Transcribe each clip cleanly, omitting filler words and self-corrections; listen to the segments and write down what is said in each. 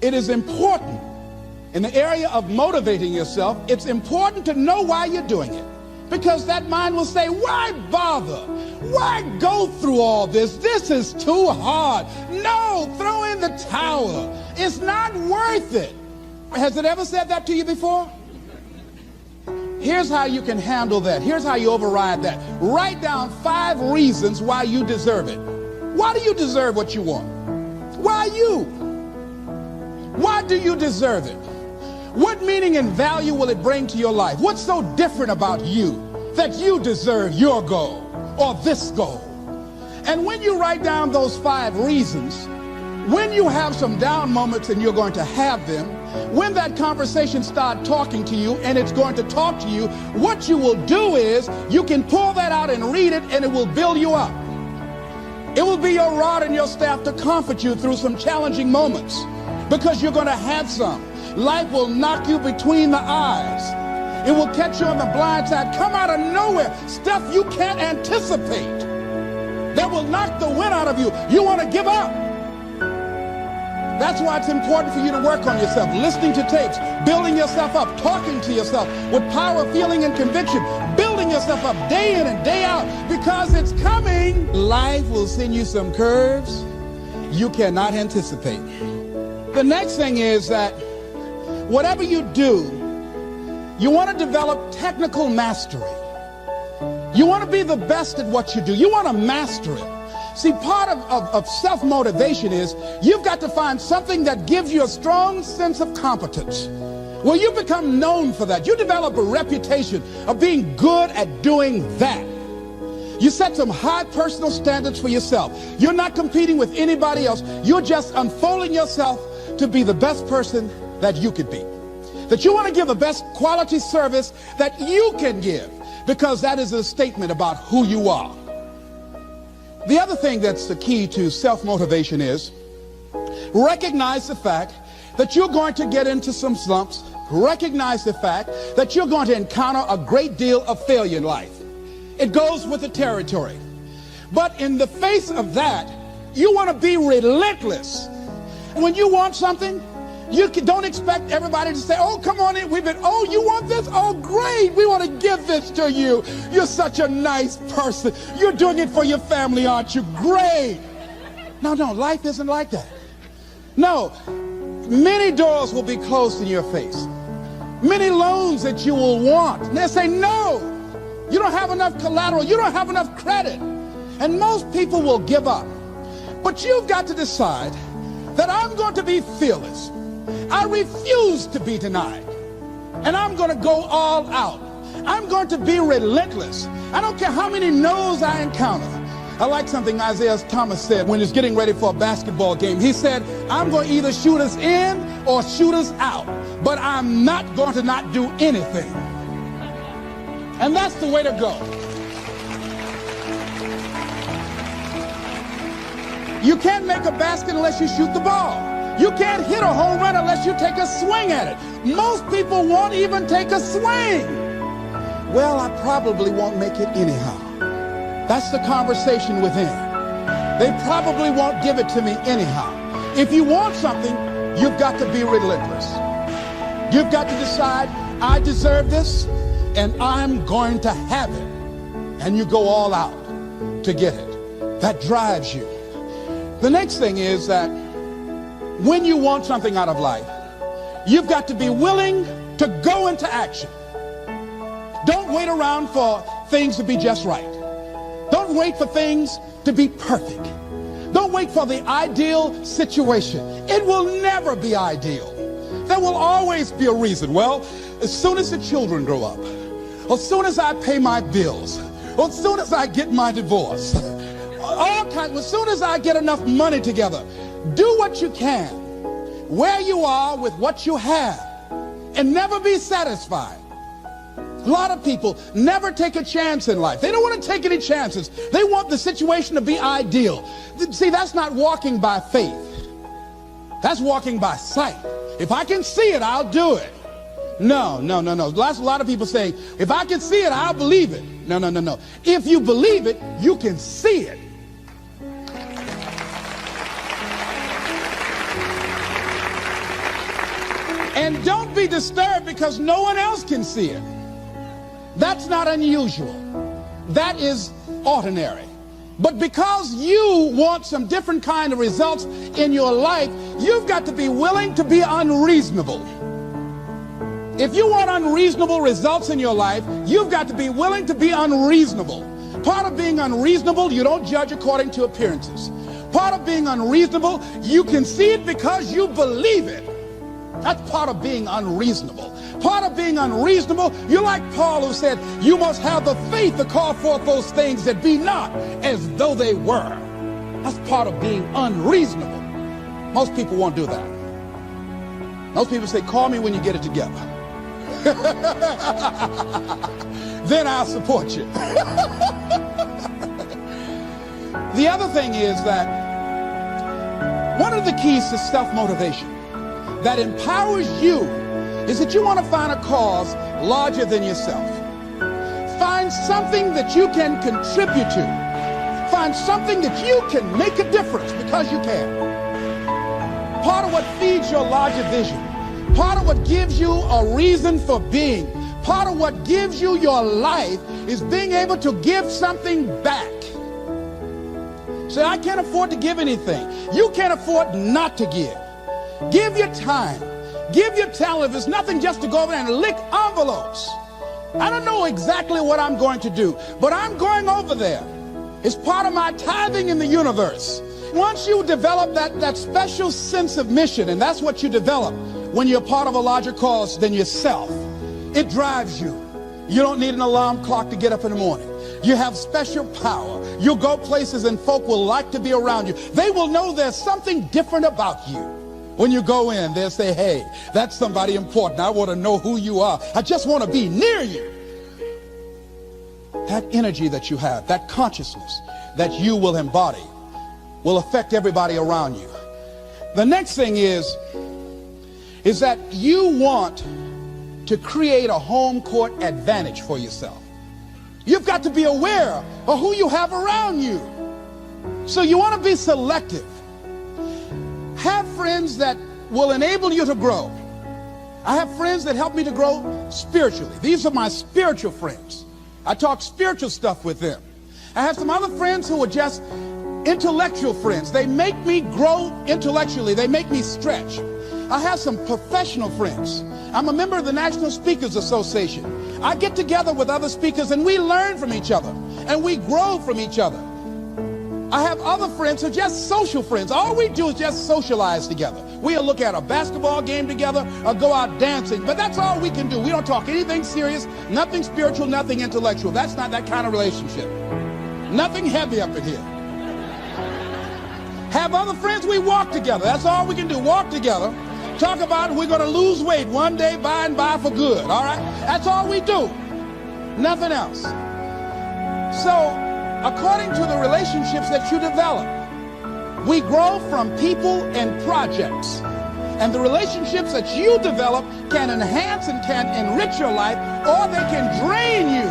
It is important in the area of motivating yourself. It's important to know why you're doing it, because that mind will say, why bother? Why go through all this? This is too hard. No, throw in the towel. It's not worth it. Has it ever said that to you before? Here's how you can handle that. Here's how you override that. Write down 5 reasons why you deserve it. Why do you deserve what you want? Why you? Why do you deserve it? What meaning and value will it bring to your life? What's so different about you that you deserve your goal or this goal? And when you write down those 5 reasons, when you have some down moments, and you're going to have them, when that conversation starts talking to you and it's going to talk to you, what you will do is you can pull that out and read it, and it will build you up. It will be your rod and your staff to comfort you through some challenging moments, because you're going to have some. Life will knock you between the eyes. It will catch you on the blind side, come out of nowhere, stuff you can't anticipate that will knock the wind out of you. You want to give up. That's why it's important for you to work on yourself, listening to tapes, building yourself up, talking to yourself with power, feeling, and conviction, building yourself up day in and day out, because it's coming. Life will send you some curves you cannot anticipate. The next thing is that whatever you do, you want to develop technical mastery. You want to be the best at what you do. You want to master it. See, part of self-motivation is you've got to find something that gives you a strong sense of competence. Well, you become known for that. You develop a reputation of being good at doing that. You set some high personal standards for yourself. You're not competing with anybody else. You're just unfolding yourself to be the best person that you could be. That you want to give the best quality service that you can give, because that is a statement about who you are. The other thing that's the key to self-motivation is recognize the fact that you're going to get into some slumps. Recognize the fact that you're going to encounter a great deal of failure in life. It goes with the territory. But in the face of that, you want to be relentless. When you want something, you don't expect everybody to say, oh, come on in. Oh, you want this? Oh, great. We want to give this to you. You're such a nice person. You're doing it for your family, aren't you? Great. No, life isn't like that. No, many doors will be closed in your face. Many loans that you will want. And they'll say, no, you don't have enough collateral. You don't have enough credit. And most people will give up. But you've got to decide that I'm going to be fearless. I refuse to be denied. And I'm going to go all out. I'm going to be relentless. I don't care how many no's I encounter. I like something Isaiah Thomas said when he was getting ready for a basketball game. He said, I'm going to either shoot us in or shoot us out, but I'm not going to not do anything. And that's the way to go. You can't make a basket unless you shoot the ball. You can't hit a home run unless you take a swing at it. Most people won't even take a swing. Well, I probably won't make it anyhow. That's the conversation within. They probably won't give it to me anyhow. If you want something, you've got to be relentless. You've got to decide, I deserve this, and I'm going to have it. And you go all out to get it. That drives you. The next thing is that when you want something out of life, you've got to be willing to go into action. Don't wait around for things to be just right. Don't wait for things to be perfect. Don't wait for the ideal situation. It will never be ideal. There will always be a reason. Well, as soon as the children grow up, or as soon as I pay my bills, or as soon as I get my divorce, as soon as I get enough money together, do what you can, where you are with what you have, and never be satisfied. A lot of people never take a chance in life. They don't want to take any chances. They want the situation to be ideal. See, that's not walking by faith. That's walking by sight. If I can see it, I'll do it. No. That's a lot of people saying, if I can see it, I'll believe it. No. If you believe it, you can see it. And don't be disturbed because no one else can see it. That's not unusual. That is ordinary. But because you want some different kind of results in your life, you've got to be willing to be unreasonable. If you want unreasonable results in your life, you've got to be willing to be unreasonable. Part of being unreasonable, you don't judge according to appearances. Part of being unreasonable, you can see it because you believe it. That's part of being unreasonable. Part of being unreasonable, you're like Paul who said, you must have the faith to call forth those things that be not as though they were. That's part of being unreasonable. Most people won't do that. Most people say, call me when you get it together. Then I'll support you. The other thing is that one of the keys to self-motivation that empowers you is that you want to find a cause larger than yourself. Find something that you can contribute to. Find something that you can make a difference because you can. Part of what feeds your larger vision, part of what gives you a reason for being, part of what gives you your life is being able to give something back. Say, I can't afford to give anything. You can't afford not to give. Give your time. Give your talent. If it's nothing, just to go over there and lick envelopes. I don't know exactly what I'm going to do, but I'm going over there. It's part of my tithing in the universe. Once you develop that special sense of mission, and that's what you develop when you're part of a larger cause than yourself, it drives you. You don't need an alarm clock to get up in the morning. You have special power. You'll go places and folk will like to be around you. They will know there's something different about you. When you go in, they'll say, hey, that's somebody important. I want to know who you are. I just want to be near you. That energy that you have, that consciousness that you will embody will affect everybody around you. The next thing is that you want to create a home court advantage for yourself. You've got to be aware of who you have around you. So you want to be selective. Have friends that will enable you to grow. I have friends that help me to grow spiritually. These are my spiritual friends. I talk spiritual stuff with them. I have some other friends who are just intellectual friends. They make me grow intellectually. They make me stretch. I have some professional friends. I'm a member of the National Speakers Association. I get together with other speakers and we learn from each other and we grow from each other. I have other friends who are just social friends. All we do is just socialize together. We'll look at a basketball game together or go out dancing, but that's all we can do. We don't talk anything serious, nothing spiritual, nothing intellectual. That's not that kind of relationship. Nothing heavy up in here. Have other friends, we walk together. That's all we can do, walk together. Talk about we're going to lose weight one day by and by for good, all right? That's all we do. Nothing else. So, according to the relationships that you develop, we grow from people and projects. And the relationships that you develop can enhance and can enrich your life, or they can drain you.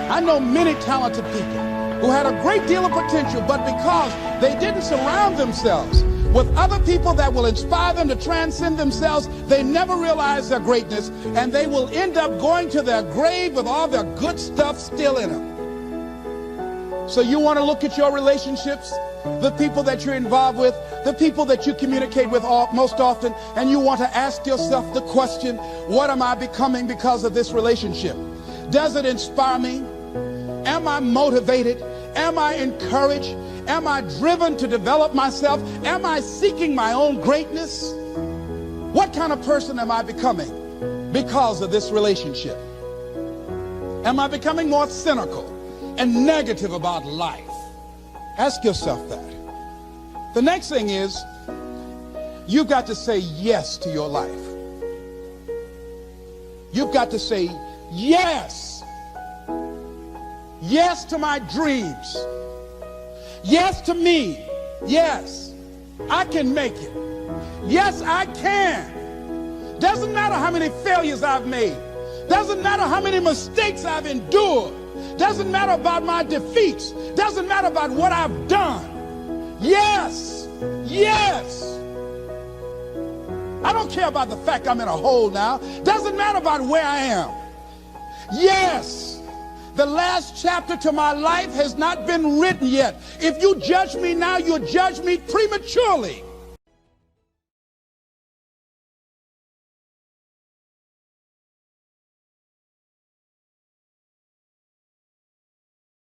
I know many talented people who had a great deal of potential, but because they didn't surround themselves with other people that will inspire them to transcend themselves, they never realize their greatness, and they will end up going to their grave with all their good stuff still in them. So you want to look at your relationships, the people that you're involved with, the people that you communicate with most often, and you want to ask yourself the question, what am I becoming because of this relationship? Does it inspire me? Am I motivated? Am I encouraged? Am I driven to develop myself? Am I seeking my own greatness? What kind of person am I becoming because of this relationship? Am I becoming more cynical and negative about life? Ask yourself that. The next thing is, you've got to say yes to your life. You've got to say yes. Yes to my dreams. Yes to me. Yes, I can make it. Yes, I can. Doesn't matter how many failures I've made. Doesn't matter how many mistakes I've endured. Doesn't matter about my defeats. Doesn't matter about what I've done. Yes, yes. I don't care about the fact I'm in a hole now. Doesn't matter about where I am. Yes, the last chapter to my life has not been written yet. If you judge me now, you'll judge me prematurely.